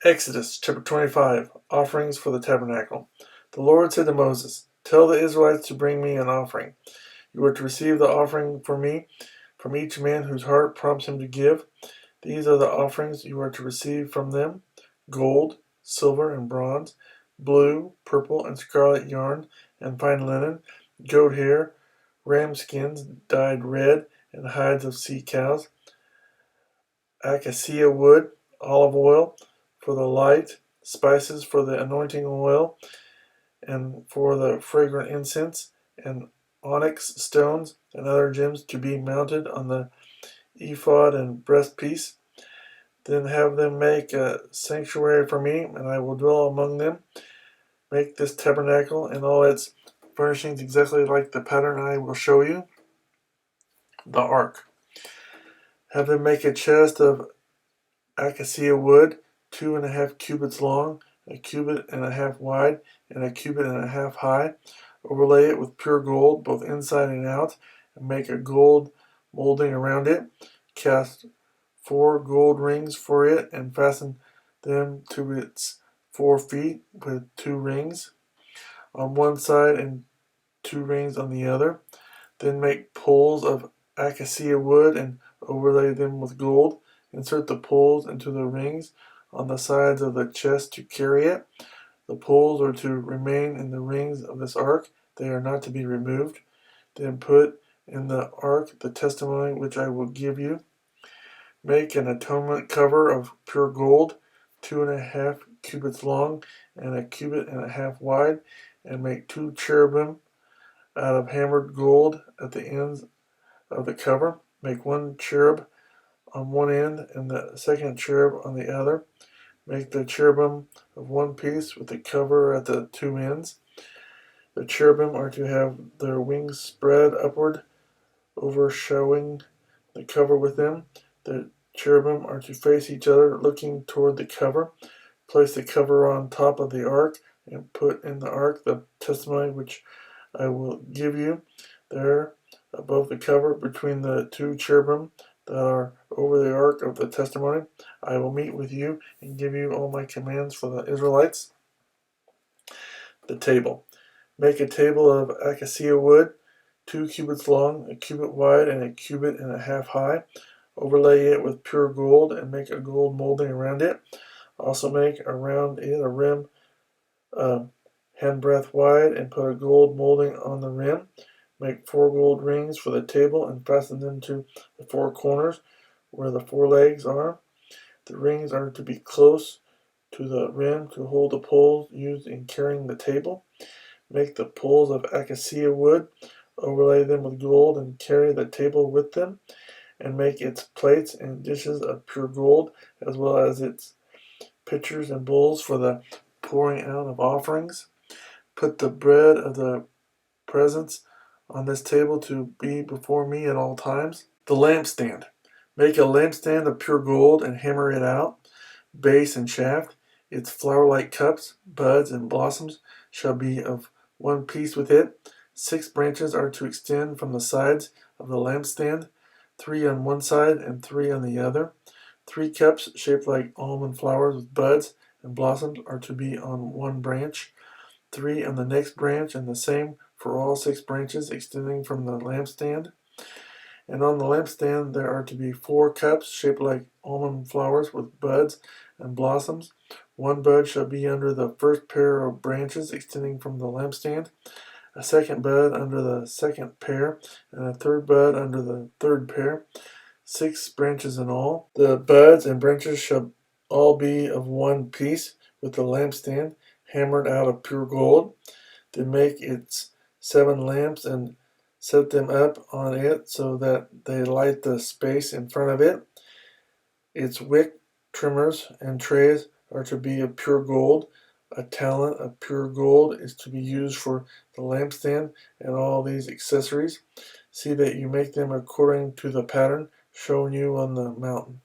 Exodus chapter 25, Offerings for the Tabernacle. The Lord said to Moses, "Tell the Israelites to bring me an offering. You are to receive the offering for me from each man whose heart prompts him to give. These are the offerings you are to receive from them: gold, silver, and bronze, blue, purple, and scarlet yarn, and fine linen, goat hair, ram skins dyed red, and hides of sea cows, acacia wood, olive oil for the light, spices for the anointing oil, and for the fragrant incense, and onyx stones and other gems to be mounted on the ephod and breastpiece. Then have them make a sanctuary for me, and I will dwell among them. Make this tabernacle and all its furnishings exactly like the pattern I will show you." The ark. Have them make a chest of acacia wood, 2.5 cubits long, a cubit and a half wide, and a cubit and a half high. Overlay it with pure gold, both inside and out, and make a gold molding around it. Cast 4 gold rings for it, and fasten them to its 4 feet with 2 rings on one side and 2 rings on the other. Then make poles of acacia wood and overlay them with gold. Insert the poles into the rings on the sides of the chest to carry it. The poles are to remain in the rings of this ark. They are not to be removed. Then put in the ark the testimony which I will give you. Make an atonement cover of pure gold, 2.5 cubits long and a cubit and a half wide, and make 2 cherubim out of hammered gold at the ends of the cover. Make 1 cherub on one end and the second cherub on the other. Make the cherubim of one piece with the cover at the 2 ends. The cherubim are to have their wings spread upward, overshadowing the cover with them. The cherubim are to face each other, looking toward the cover. Place the cover on top of the ark, and put in the ark the testimony which I will give you. There, above the cover, between the 2 cherubim that are over the ark of the testimony, I will meet with you and give you all my commands for the Israelites. The table. Make a table of acacia wood, 2 cubits long, a cubit wide, and a cubit and a half high. Overlay it with pure gold and make a gold molding around it. Also make around it a rim handbreadth wide, and put a gold molding on the rim. Make 4 gold rings for the table and fasten them to the 4 corners where the 4 legs are. The rings are to be close to the rim to hold the poles used in carrying the table. Make the poles of acacia wood, overlay them with gold, and carry the table with them, and make its plates and dishes of pure gold, as well as its pitchers and bowls for the pouring out of offerings. Put the bread of the presence on this table to be before me at all times. The lampstand. Make a lampstand of pure gold and hammer it out, base and shaft. Its flower-like cups, buds, and blossoms shall be of one piece with it. 6 branches are to extend from the sides of the lampstand, 3 on one side and 3 on the other. 3 cups shaped like almond flowers with buds and blossoms are to be on one branch, 3 on the next branch, and the same for all 6 branches extending from the lampstand. And on the lampstand there are to be 4 cups shaped like almond flowers with buds and blossoms. 1 bud shall be under the first pair of branches extending from the lampstand, a second bud under the second pair, and a third bud under the third pair. 6 branches in all. The buds and branches shall all be of one piece with the lampstand, hammered out of pure gold. Then make its 7 lamps and set them up on it so that they light the space in front of it. Its wick trimmers and trays are to be of pure gold. A talent of pure gold is to be used for the lampstand and all these accessories. See that you make them according to the pattern shown you on the mountain.